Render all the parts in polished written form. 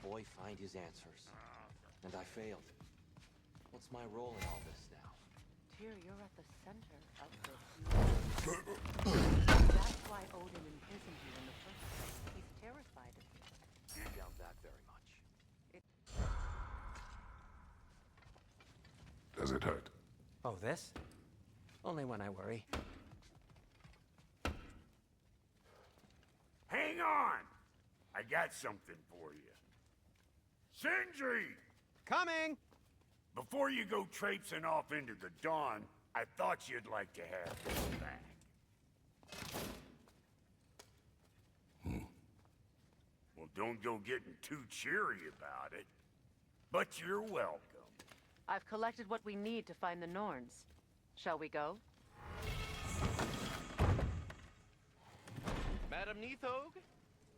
boy find his answers. And I failed. What's my role in all this now? Tyr, you're at the center of this. That's why Odin imprisoned you in the first place. He's terrified of you. I doubt that very much. Does it hurt? Oh, this? Only when I worry. Hang on! I got something for you. Sindri! Coming! Before you go traipsing off into the dawn, I thought you'd like to have this back. Well, don't go getting too cheery about it. But you're welcome. I've collected what we need to find the Norns. Shall we go? Madam Neathog?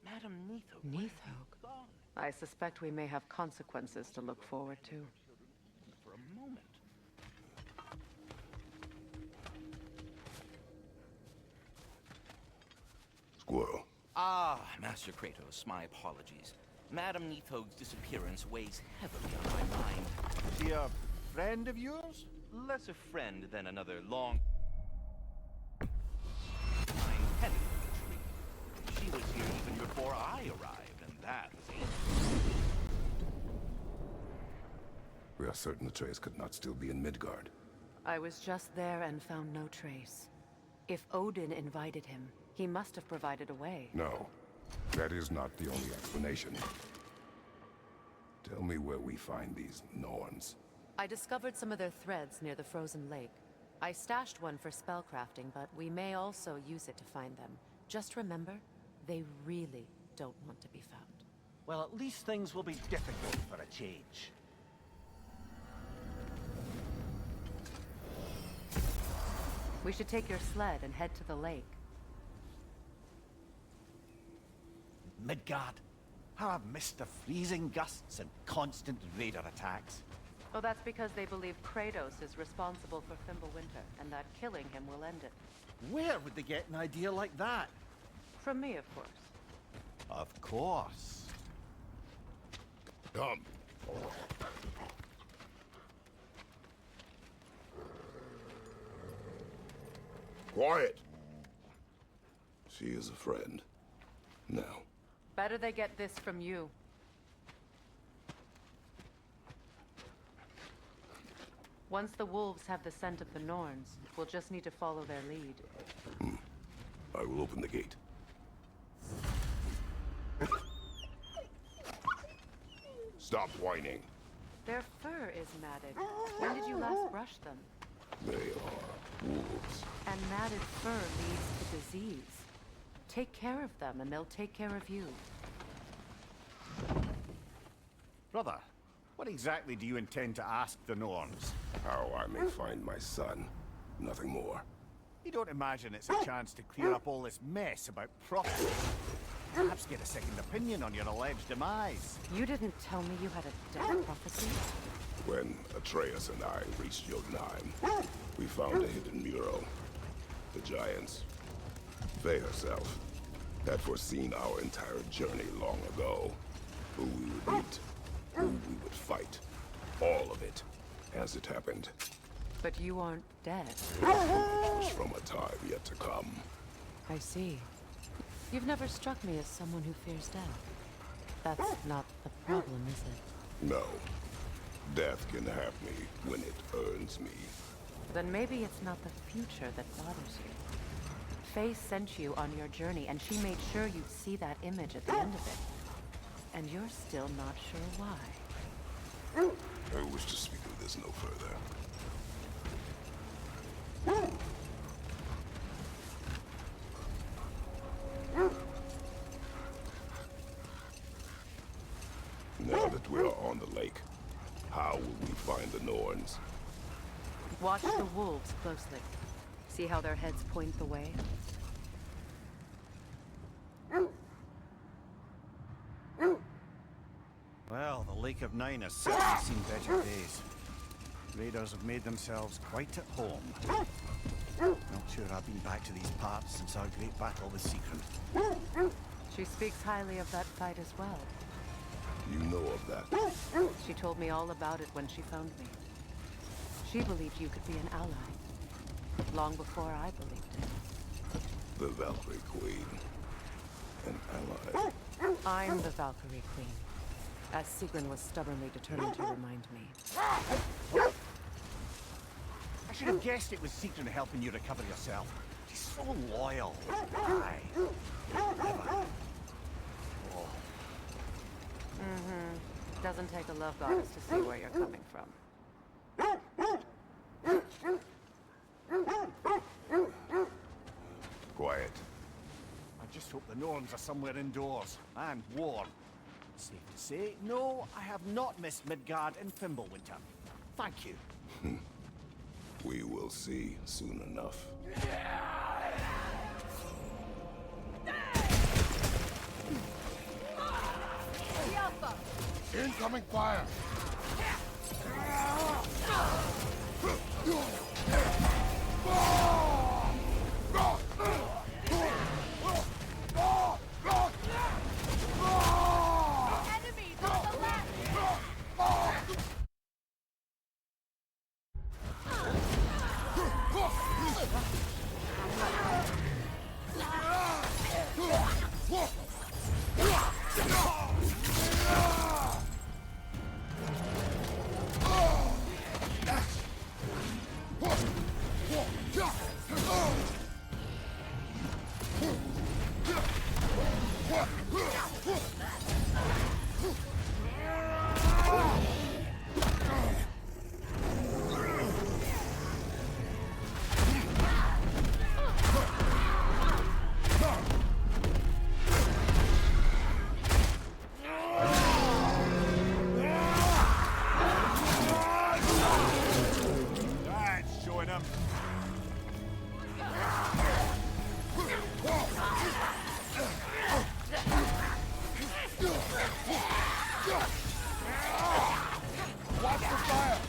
Madam Neathog? Neathog? I suspect we may have consequences to look forward to. For a moment. Squirrel. Ah, Master Kratos, my apologies. Madam Neathog's disappearance weighs heavily on my mind. She a friend of yours? Less a friend than another long... penny tree. She was here even before I arrived, and that was ancient. We are certain Atreus could not still be in Midgard. I was just there and found no trace. If Odin invited him, he must have provided a way. No, that is not the only explanation. Tell me where we find these Norns. I discovered some of their threads near the frozen lake. I stashed one for spellcrafting, but we may also use it to find them. Just remember, they really don't want to be found. Well, at least things will be difficult for a change. We should take your sled and head to the lake. Midgard. How I've missed the freezing gusts and constant raider attacks. Oh, that's because they believe Kratos is responsible for Fimbulwinter, and that killing him will end it. Where would they get an idea like that? From me, of course. Of course. Come. Quiet! She is a friend. Now. Better they get this from you. Once the wolves have the scent of the Norns, we'll just need to follow their lead. I will open the gate. Stop whining. Their fur is matted. When did you last brush them? They are wolves. And matted fur leads to disease. Take care of them, and they'll take care of you. Brother, what exactly do you intend to ask the Norns? How I may find my son. Nothing more. You don't imagine it's a chance to clear up all this mess about prophecy? Perhaps get a second opinion on your alleged demise. You didn't tell me you had a death prophecy? When Atreus and I reached Jotunheim, we found a hidden mural. The giants, Faye herself, had foreseen our entire journey long ago. Who we would meet, who we would fight. All of it, as it happened. But you aren't dead. It was from a time yet to come. I see. You've never struck me as someone who fears death. That's not the problem, is it? No. Death can have me when it earns me. Then maybe it's not the future that bothers you. Faye sent you on your journey, and she made sure you'd see that image at the end of it. And you're still not sure why. I wish to speak of this no further. Now that we are on the lake, how will we find the Norns? Watch the wolves closely. See how their heads point the way? Well, the Lake of Nine has certainly seen better days. Raiders have made themselves quite at home. Not sure I've been back to these parts since our great battle with Secret. She speaks highly of that fight as well. You know of that? She told me all about it when she found me. She believed you could be an ally. Long before I believed it. The Valkyrie Queen. An ally. I'm the Valkyrie Queen, as Sigrun was stubbornly determined to remind me. I should have guessed it was Sigrun helping you recover yourself. She's so loyal. Aye. Never. Doesn't take a love goddess to see where you're coming from. Quiet. I just hope the Norns are somewhere indoors and warm. Safe to say, no, I have not missed Midgard and Fimbulwinter. Thank you. We will see soon enough. Incoming fire! Enemies on the left! That's showing him. Watch the fire!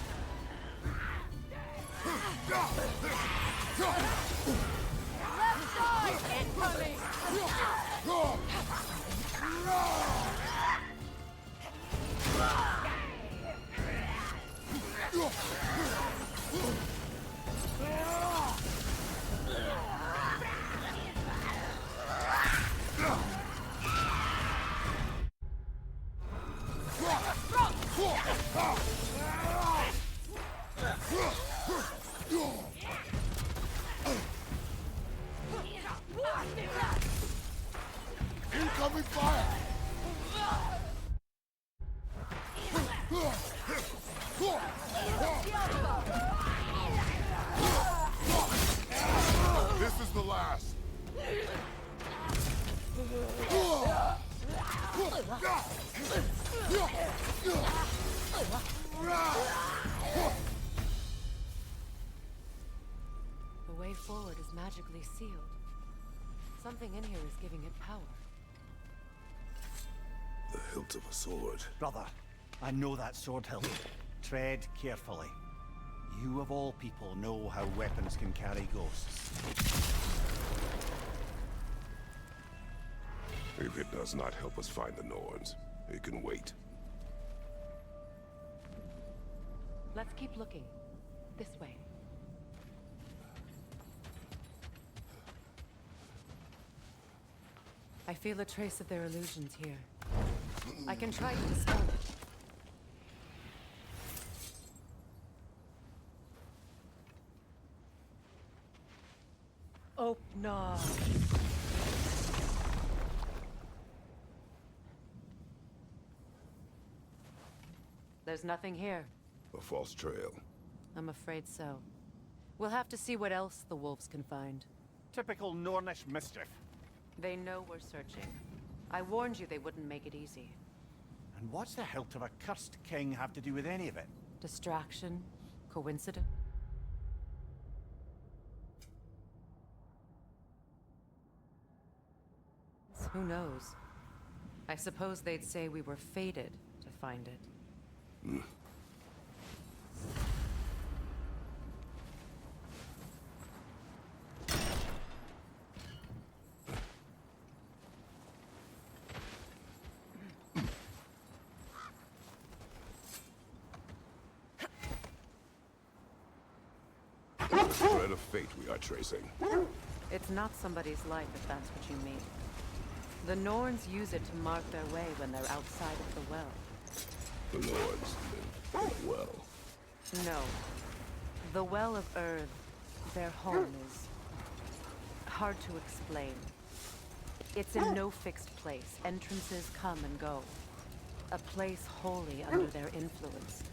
Left side! Incoming! Incoming fire! This is the last. The way forward is magically sealed. Something in here is giving it power. The hilt of a sword. Brother, I know that sword hilt. Tread carefully. You of all people know how weapons can carry ghosts. If it does not help us find the Norns, it can wait. Let's keep looking. This way. I feel a trace of their illusions here. I can try to dispel it. Oh, no. There's nothing here. A false trail. I'm afraid so. We'll have to see what else the wolves can find. Typical Nornish mischief. They know we're searching. I warned you they wouldn't make it easy. And what's the hilt of a cursed king have to do with any of it? Distraction? Coincidence? Who knows? I suppose they'd say we were fated to find it. The thread of fate we are tracing. It's not somebody's life, if that's what you mean. The Norns use it to mark their way when they're outside of the well. The Lords live in a well. No. The Well of Earth, their home, is hard to explain. It's in no fixed place. Entrances come and go. A place wholly under their influence,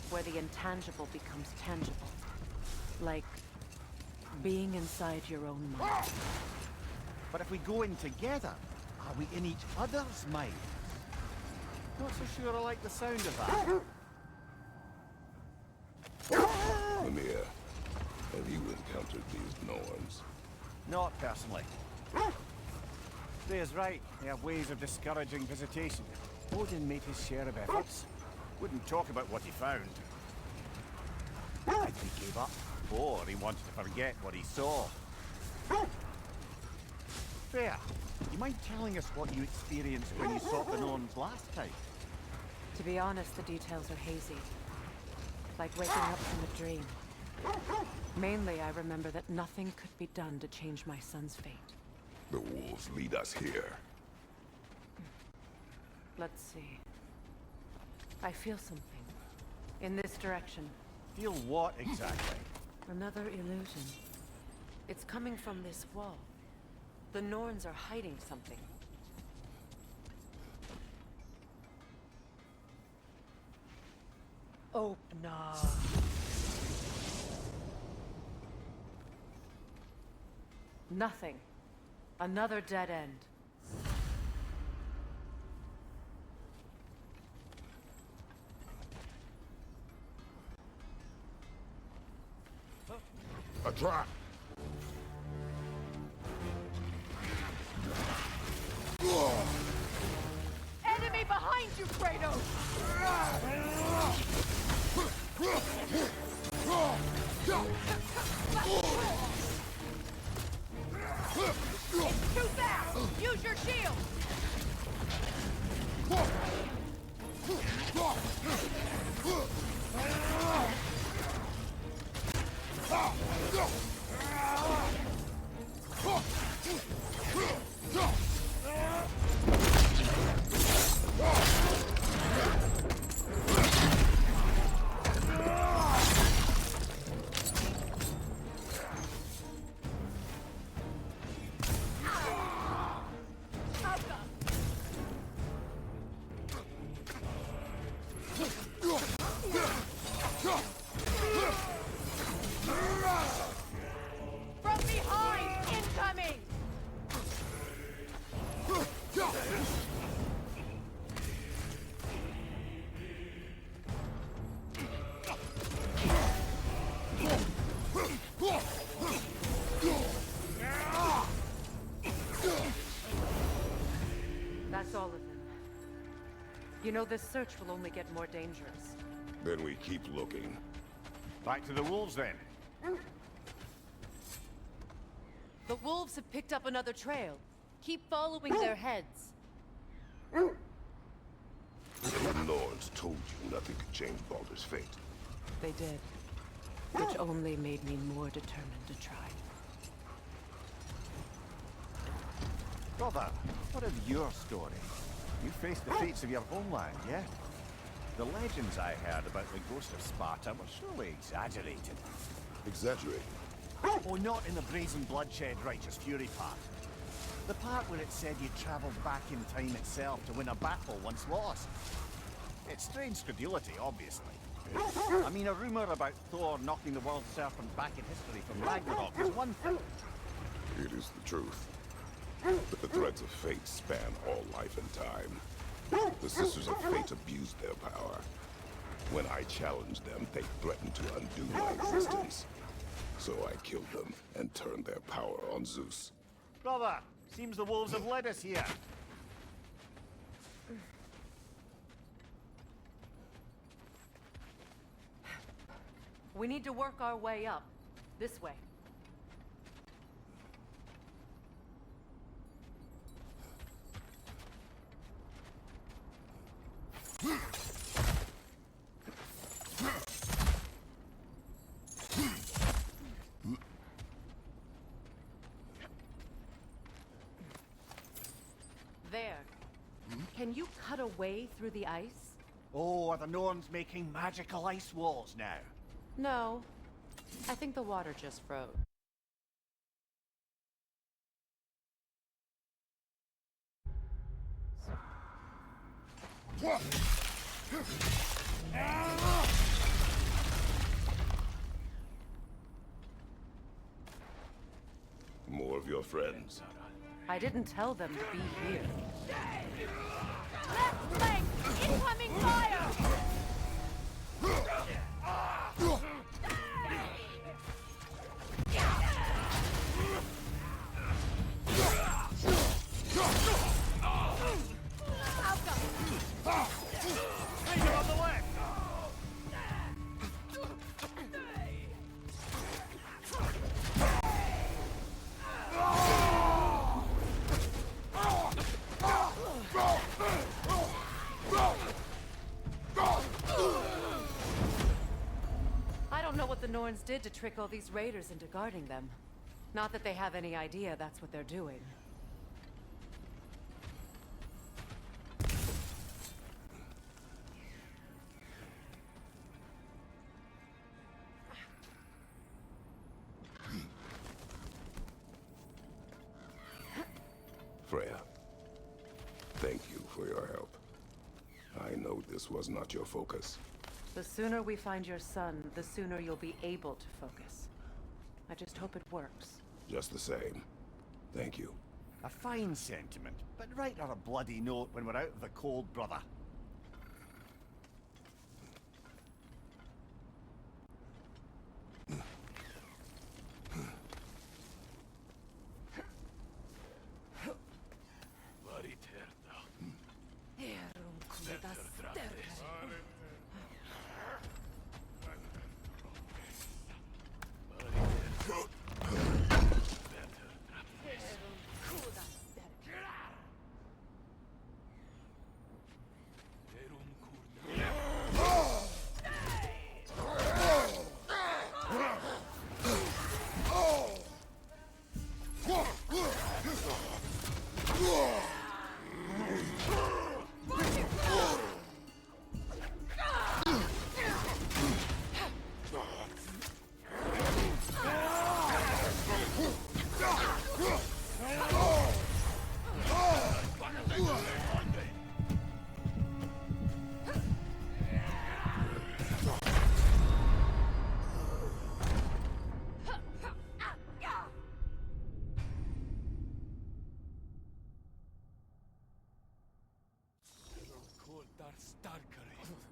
where the intangible becomes tangible. Like being inside your own mind. But if we go in together, are we in each other's mind? Not so sure I like the sound of that. Mimir, have you encountered these Norns? Not personally. They is right. They have ways of discouraging visitation. Odin made his share of efforts. Wouldn't talk about what he found. I think he gave up, or he wanted to forget what he saw. Fair. You mind telling us what you experienced when you sought the Norns last time? To be honest, the details are hazy. Like waking up from a dream. Mainly, I remember that nothing could be done to change my son's fate. The wolves lead us here. Let's see. I feel something. In this direction. Feel what exactly? Another illusion. It's coming from this wall. The Norns are hiding something. Opener. Nothing. Another dead end. A trap! Enemy behind you, Kratos! It's too fast! Use your shield! From behind! Incoming! That's all of them. You know, this search will only get more dangerous. Then we keep looking. Back to the wolves then. The wolves have picked up another trail. Keep following their heads. The Lords told you nothing could change Baldur's fate. They did. Which only made me more determined to try. Brother, what of your story? You faced the fates of your homeland, yeah? The legends I heard about the ghost of Sparta were surely exaggerated. Exaggerated. Oh, not in the brazen bloodshed righteous fury part. The part where it said you travelled back in time itself to win a battle once lost. It's strange credulity, obviously. I mean, a rumour about Thor knocking the world serpent back in history from Ragnarok is one thing. It is the truth. But the threads of fate span all life and time. The Sisters of Fate abused their power. When I challenged them, they threatened to undo my existence. So I killed them and turned their power on Zeus. Brother, seems the wolves have led us here. We need to work our way up. This way. Can you cut a way through the ice? Oh, are the Norns making magical ice walls now? No. I think the water just froze. More of your friends. I didn't tell them to be here. Left flank! Incoming fire! Finger on the left! I don't know what the Norns did to trick all these raiders into guarding them. Not that they have any idea that's what they're doing. Freya, thank you for your help. I know this was not your focus. The sooner we find your son, the sooner you'll be able to focus. I just hope it works. Just the same, thank you. A fine sentiment, but write her a bloody note when we're out of the cold, brother.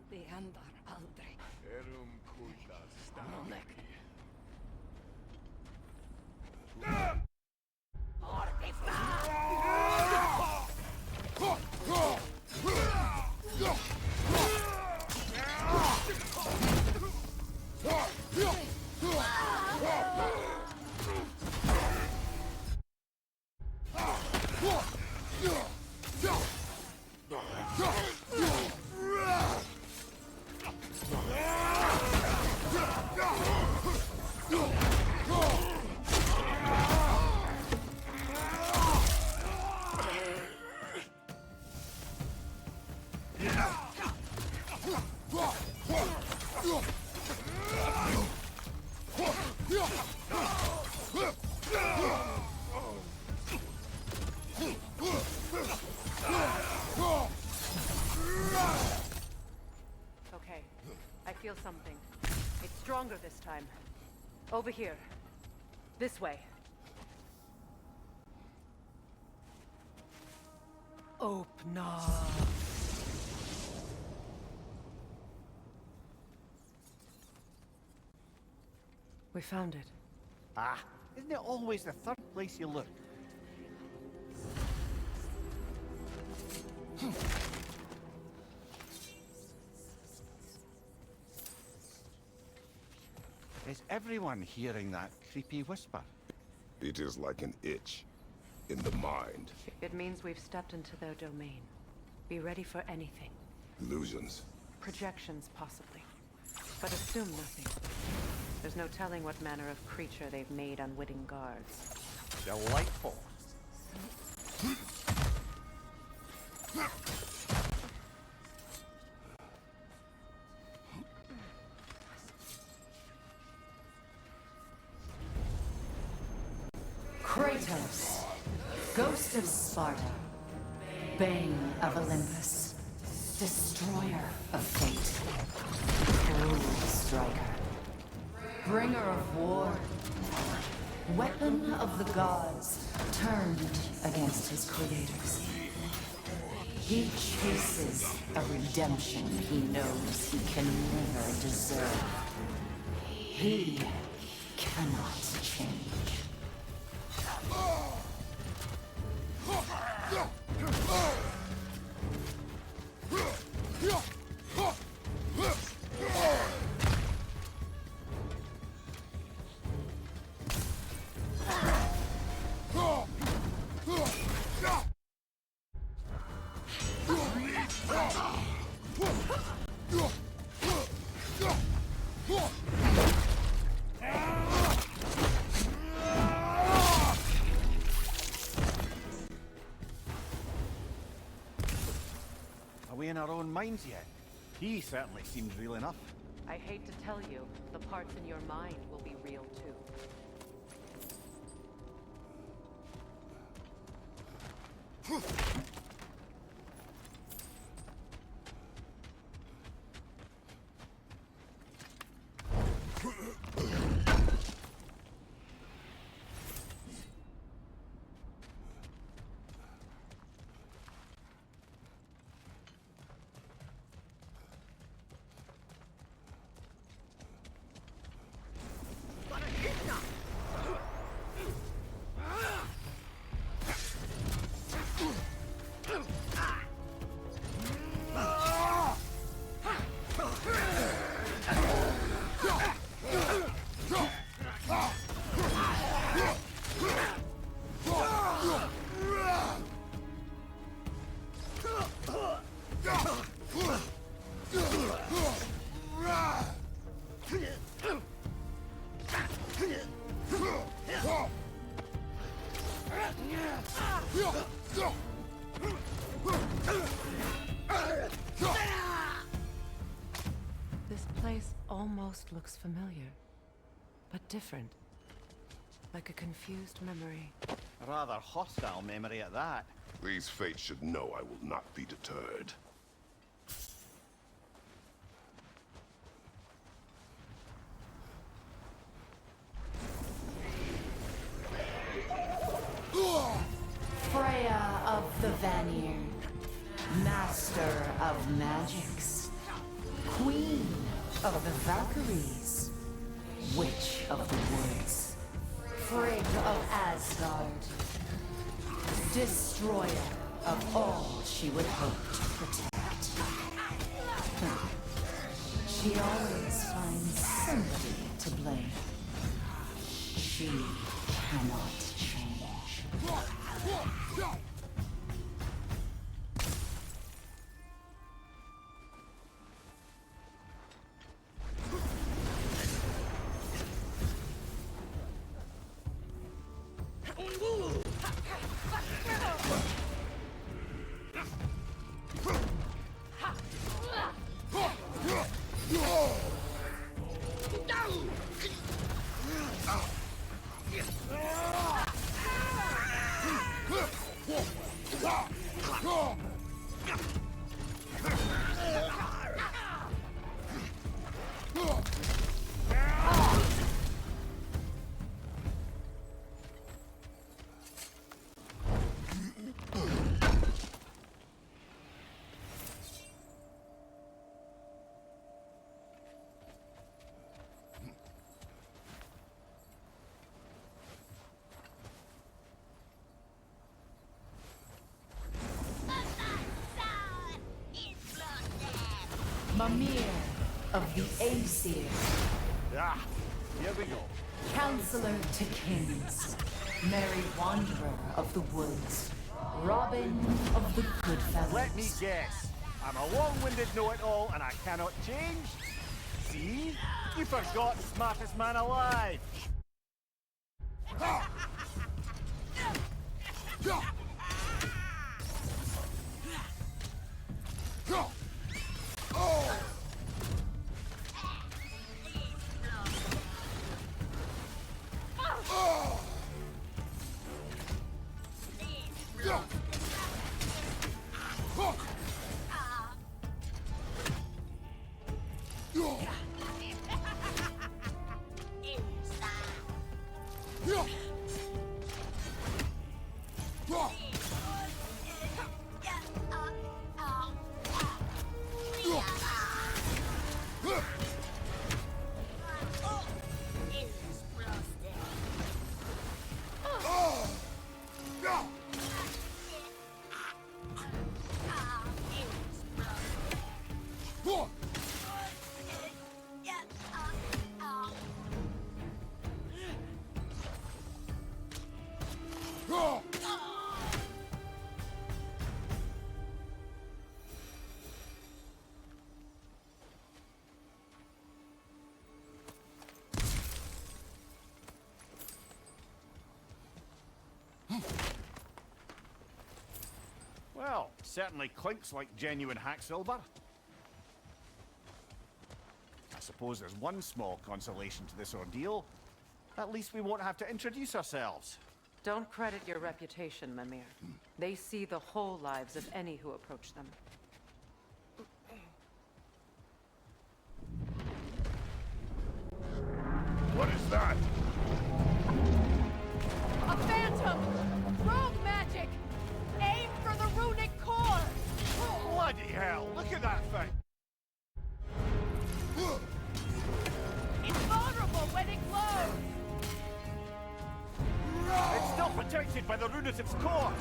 Det händer aldrig. Okay, I feel something. It's stronger this time. Over here. This way. Open up. We found it. Ah, isn't it always the third place you look? Is everyone hearing that creepy whisper? It is like an itch in the mind. It means we've stepped into their domain. Be ready for anything. Illusions. Projections, possibly. But assume nothing. There's no telling what manner of creature they've made unwitting guards. Delightful. Kratos, Ghost of Sparta, Bane of Olympus, Destroyer of Fate, Cruel Striker, Bringer of War, Weapon of the Gods, turned against his creators. He chases a redemption he knows he can never deserve. He cannot change. Are we in our own minds yet? He certainly seems real enough. I hate to tell you, the parts in your mind will be real too. This place almost looks familiar, but different. Like a confused memory. A rather hostile memory at that. These fates should know I will not be deterred. Freya of the Vanir, Master of Magics, Queen of the Valkyries, Witch of the Woods, Frigg of Asgard, Destroyer of all she would hope to protect. She always finds somebody to blame. She cannot change. Mimir of the Aesir, Ah, here we go. Counselor to Kings, Merry Wanderer of the Woods, Robin of the Goodfellas. Let me guess. I'm a long-winded know-it-all and I cannot change? See? You forgot smartest man alive. Well, certainly clinks like genuine hack silver. I suppose there's one small consolation to this ordeal. At least we won't have to introduce ourselves. Don't credit your reputation, Mimir. They see the whole lives of any who approach them. What is that? A phantom! Rogue magic! Aim for the runic core! Bloody hell, look at that thing! It's vulnerable when it glows! It's still protected by the rune at its core!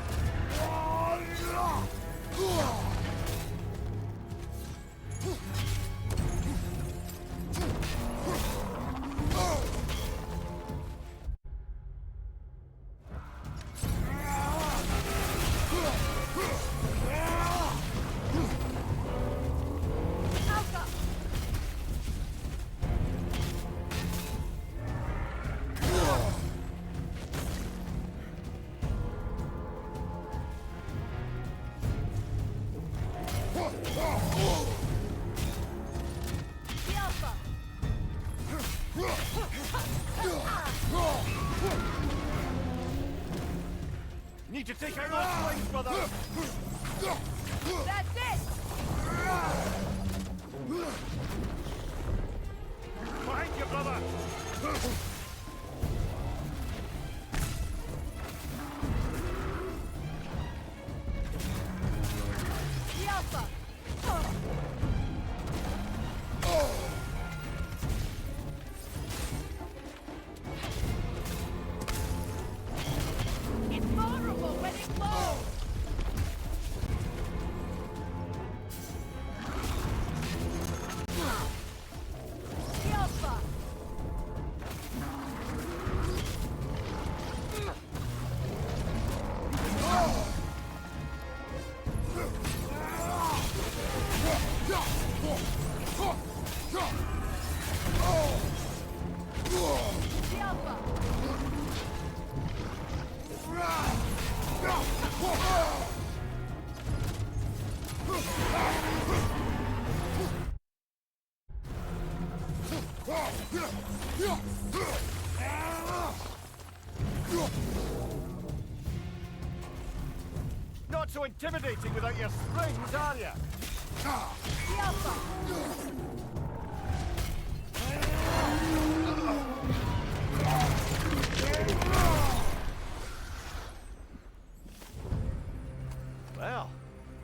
Alpha! The Alpha! Need to take out those flames, brother! That's it! Behind you, brother! The Alpha! It's vulnerable when it glows! The Alpha! The Alpha! Not so intimidating without your springs, are you? The Alpha! Well,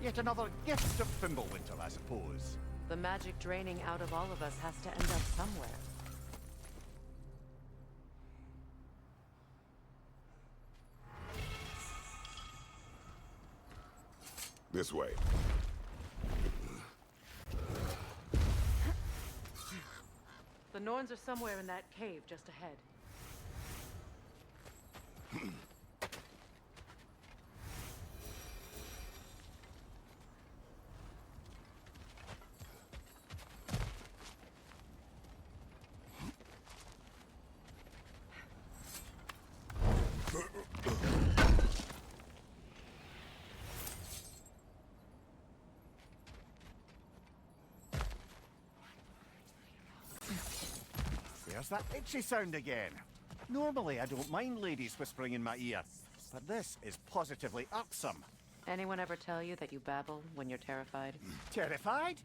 yet another gift of Fimbulwinter, I suppose. The magic draining out of all of us has to end up somewhere. This way. The Norns are somewhere in that cave just ahead. There's that itchy sound again. Normally, I don't mind ladies whispering in my ear, but this is positively irksome. Anyone ever tell you that you babble when you're terrified? Terrified?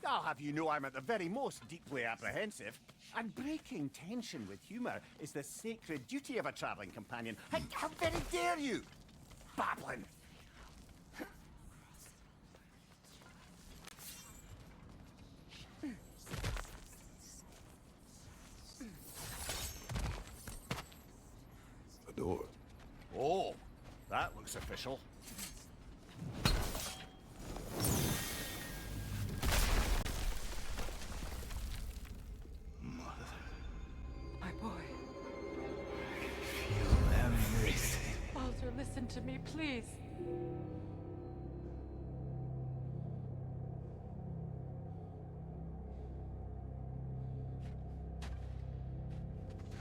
I'll have you know I'm at the very most deeply apprehensive. And breaking tension with humour is the sacred duty of a travelling companion. How very dare you! Babbling! The door. Oh, that looks official. Please.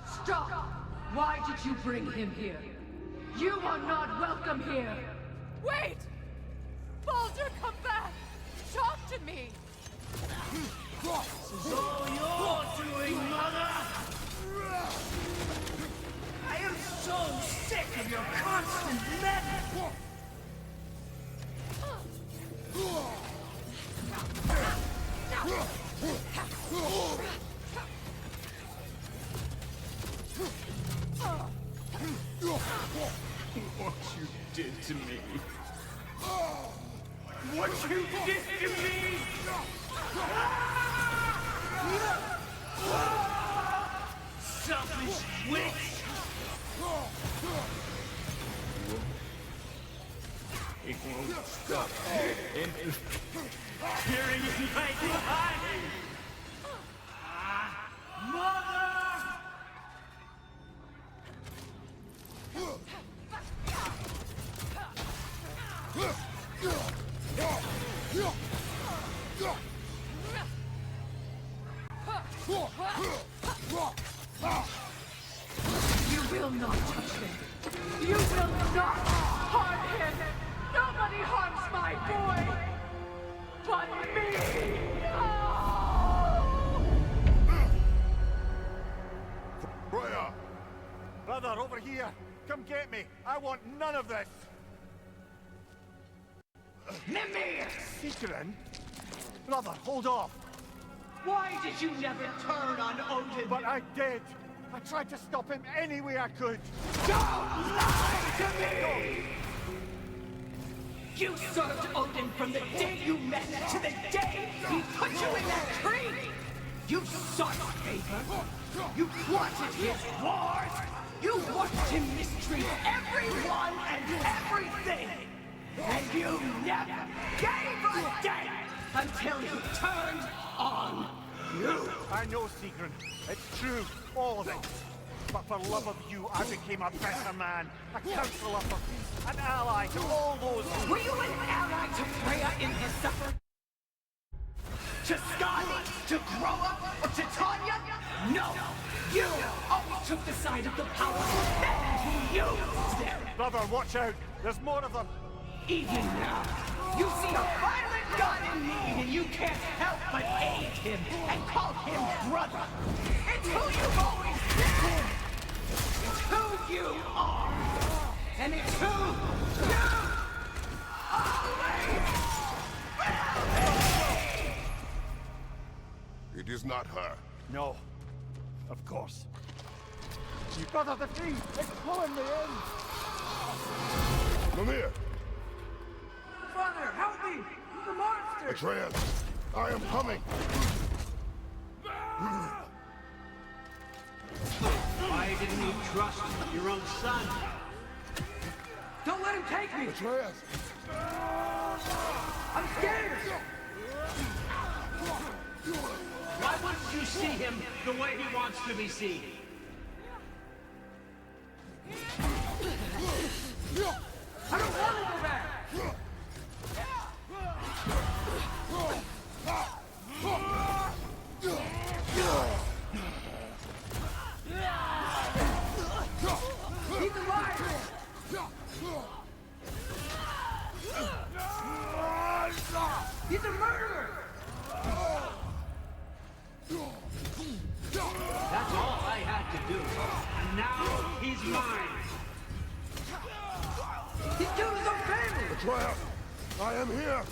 Stop! Why did you bring him here? You are not welcome here! Wait! Baldur, come back! Talk to me! This is all you're doing, Mother! I am so sick of your constant madness! What you did to me. What you did to me! Selfish witch! It won't stop. Hearing my behind. Mother! You will not touch him! You will not harm him! Nobody harms my boy! But me! Freya! Brother, over here! Come get me! I want none of this! Mimir! Secret? Brother, hold off! Why did you never turn on Odin? But I did! I tried to stop him any way I could! Don't lie to me! You served Odin from the day you met to the day he put you in that tree! You sought favor! You wanted his wars! You watched him mistreat everyone and everything! And you never gave a damn until he turned on you! I know, Sigrun. It's true, all of it. But for love of you, I became a better man, a counselor for peace, an ally to all those who... Were you an ally to Freya in her suffering? To Skadi? To Groa? Or to Tanya? No! You always took the side of the powerful and you used them! Brother, watch out! There's more of them! Even now, you see a violent god in need and you can't help but aid him and call him brother! It's who you've always been! It's who you are! And it's who you always will be! It is not her. No. Of course. You brother, the tree! It's pulling me in! Mimir! Father, help me! The monster! Atreus! I am coming! Why didn't you trust your own son? Don't let him take me! Atreus! I'm scared! Why wouldn't you see him the way he wants to be seen? I don't want to go back! He's alive! He's a murderer! That's all I had to do. And now he's mine. He killed his own family! Atreus! I am here!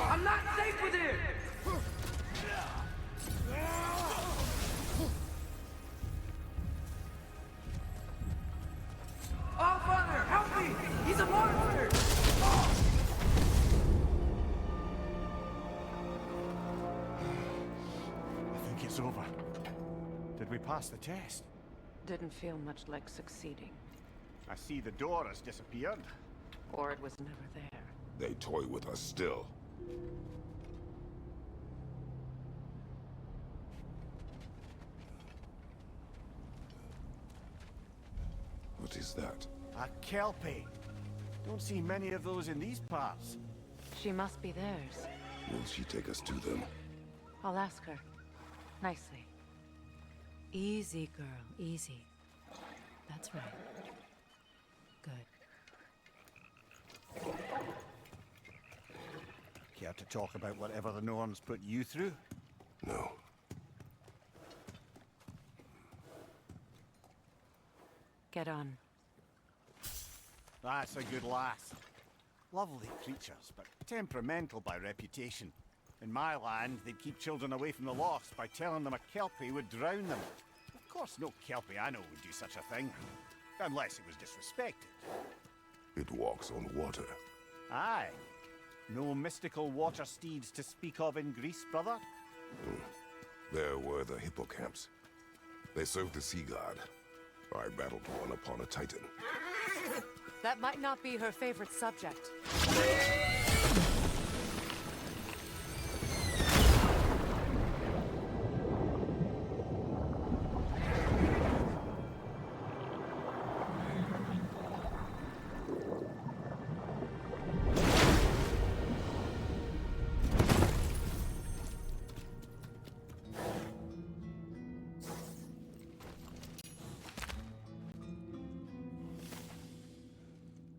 I'm not safe with him! Oh, Father, help me! He's a monster! I think it's over. Did we pass the test? Didn't feel much like succeeding. I see the door has disappeared. Or it was never there. They toy with us still. What is that? A kelpie. Don't see many of those in these parts. She must be theirs. Will she take us to them? I'll ask her. Nicely. Easy, girl. Easy. That's right. Good. Care to talk about whatever the Norns put you through? No. Get on. That's a good lass. Lovely creatures, but temperamental by reputation. In my land, they'd keep children away from the lost by telling them a kelpie would drown them. Of course, no kelpie I know would do such a thing. Unless it was disrespected. It walks on water. Aye. No mystical water steeds to speak of in Greece, brother? There were the hippocamps. They served the sea god. I battled one upon a titan. That might not be her favorite subject.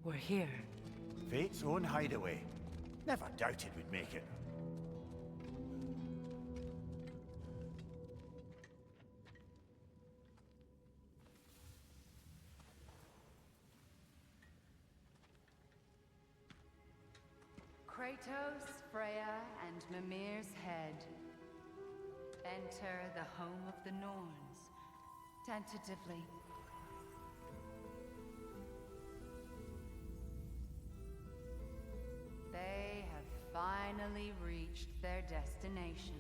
We're here. Fate's own hideaway. Never doubted we'd make it. Kratos, Freya, and Mimir's head. Enter the home of the Norns, tentatively. They have finally reached their destination.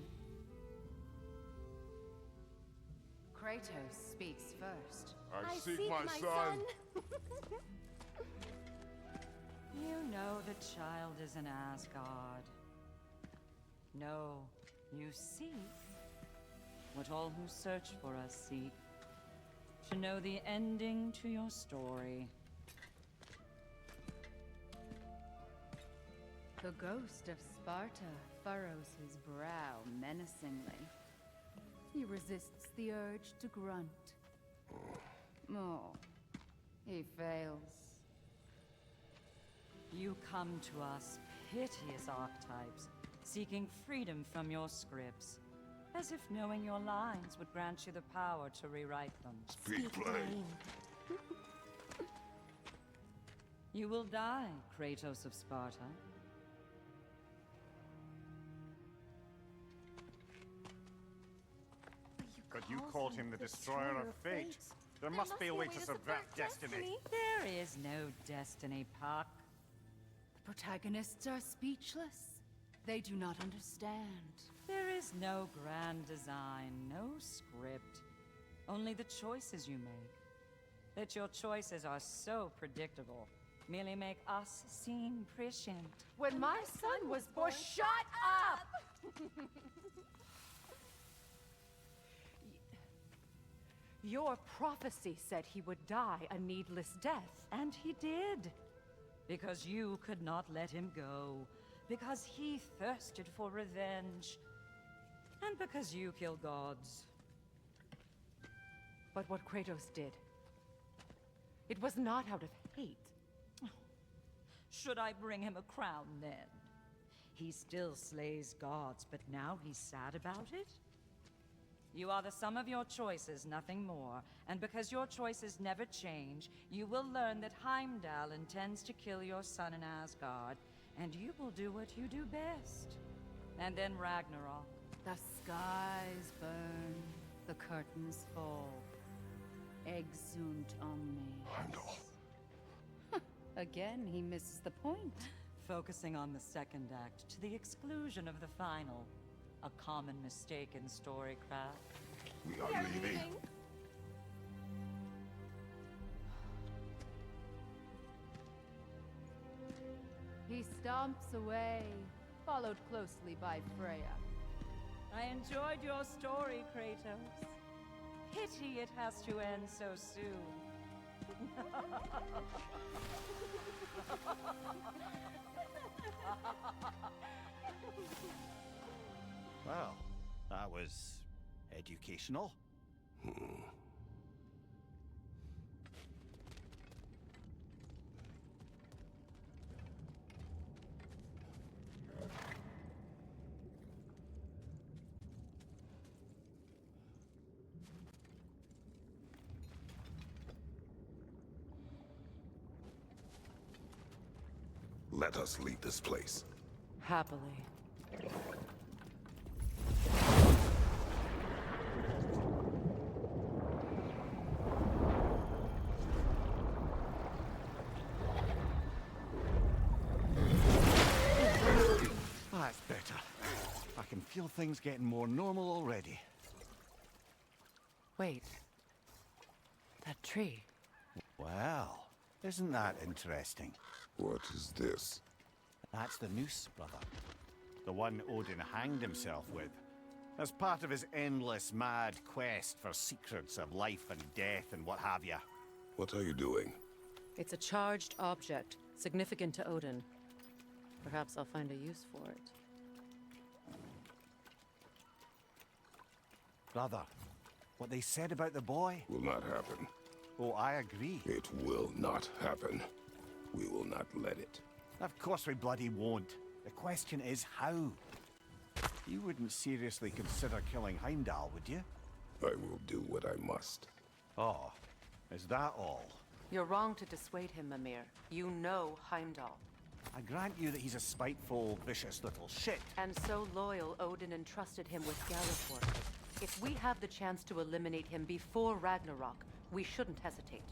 Kratos speaks first. I seek my son. You know the child is an Asgard. No, you seek what all who search for us seek. To know the ending to your story. The ghost of Sparta furrows his brow menacingly. He resists the urge to grunt. Oh, he fails. You come to us, piteous archetypes, seeking freedom from your scripts. As if knowing your lines would grant you the power to rewrite them. Speak plain. You will die, Kratos of Sparta. But you called him the destroyer of fate. There must be a way to subvert destiny. There is no destiny, Puck. The protagonists are speechless. They do not understand. There is no grand design, no script. Only the choices you make. That your choices are so predictable merely make us seem prescient. When my son was born, shut up! Your prophecy said he would die a needless death. And he did. Because you could not let him go. Because he thirsted for revenge. And because you kill gods. But what Kratos did, it was not out of hate. Should I bring him a crown then? He still slays gods, but now he's sad about it? You are the sum of your choices, nothing more. And because your choices never change, you will learn that Heimdall intends to kill your son in Asgard, and you will do what you do best. And then Ragnarok. The skies burn, the curtains fall. Exunt omnes. Heimdall. Again, he misses the point. Focusing on the second act to the exclusion of the final. A common mistake in storycraft. We are leaving. He stomps away, followed closely by Freya. I enjoyed your story, Kratos. Pity it has to end so soon. Well, that was educational. Let us leave this place. Happily. That's better. I can feel things getting more normal already. Wait. That tree. Well, isn't that interesting? What is this? That's the noose, brother. The one Odin hanged himself with. As part of his endless, mad quest for secrets of life and death and what have you. What are you doing? It's a charged object, significant to Odin. Perhaps I'll find a use for it. Brother, what they said about the boy? Will not happen. Oh, I agree. It will not happen. We will not let it. Of course we bloody won't. The question is how. You wouldn't seriously consider killing Heimdall, would you? I will do what I must. Oh, is that all? You're wrong to dissuade him, Mimir. You know Heimdall. I grant you that he's a spiteful, vicious little shit. And so loyal, Odin entrusted him with Galliford. If we have the chance to eliminate him before Ragnarok, we shouldn't hesitate.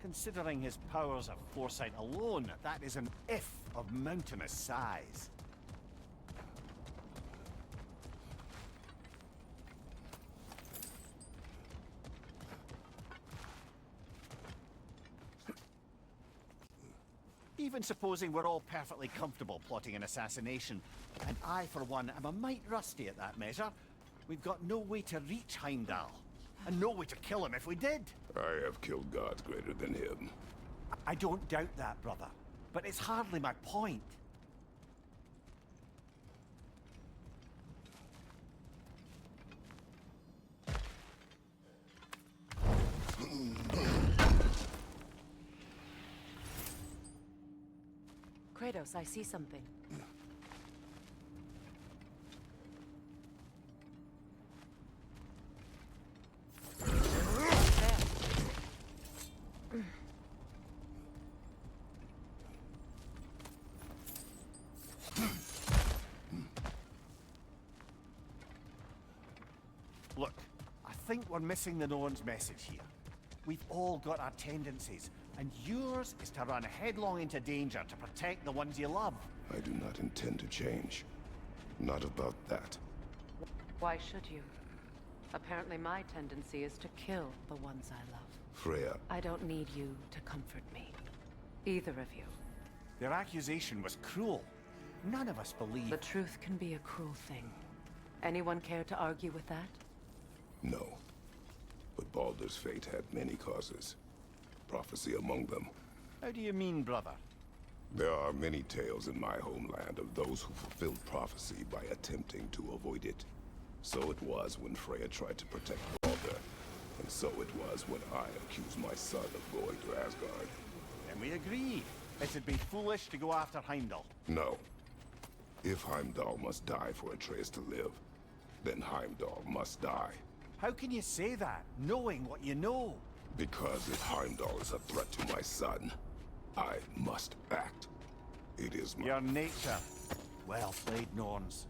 Considering his powers of foresight alone, that is an if of mountainous size. Even supposing we're all perfectly comfortable plotting an assassination, and I, for one, am a mite rusty at that measure, we've got no way to reach Heimdall, and no way to kill him if we did. I have killed gods greater than him. I don't doubt that, brother, but it's hardly my point. Kratos, I see something. Look, I think we're missing the Norn's message here. We've all got our tendencies, and yours is to run headlong into danger to protect the ones you love. I do not intend to change. Not about that. Why should you? Apparently my tendency is to kill the ones I love. Freya. I don't need you to comfort me. Either of you. Their accusation was cruel. None of us believe. The truth can be a cruel thing. Anyone care to argue with that? No. But Baldur's fate had many causes. Prophecy among them. How do you mean, brother? There are many tales in my homeland of those who fulfilled prophecy by attempting to avoid it. So it was when Freya tried to protect Baldur, and so it was when I accused my son of going to Asgard. Then we agree. It'd be foolish to go after Heimdall. No. If Heimdall must die for Atreus to live, then Heimdall must die. How can you say that, knowing what you know? Because if Heimdall is a threat to my son, I must act. It is my... Your nature. Well played, Norns.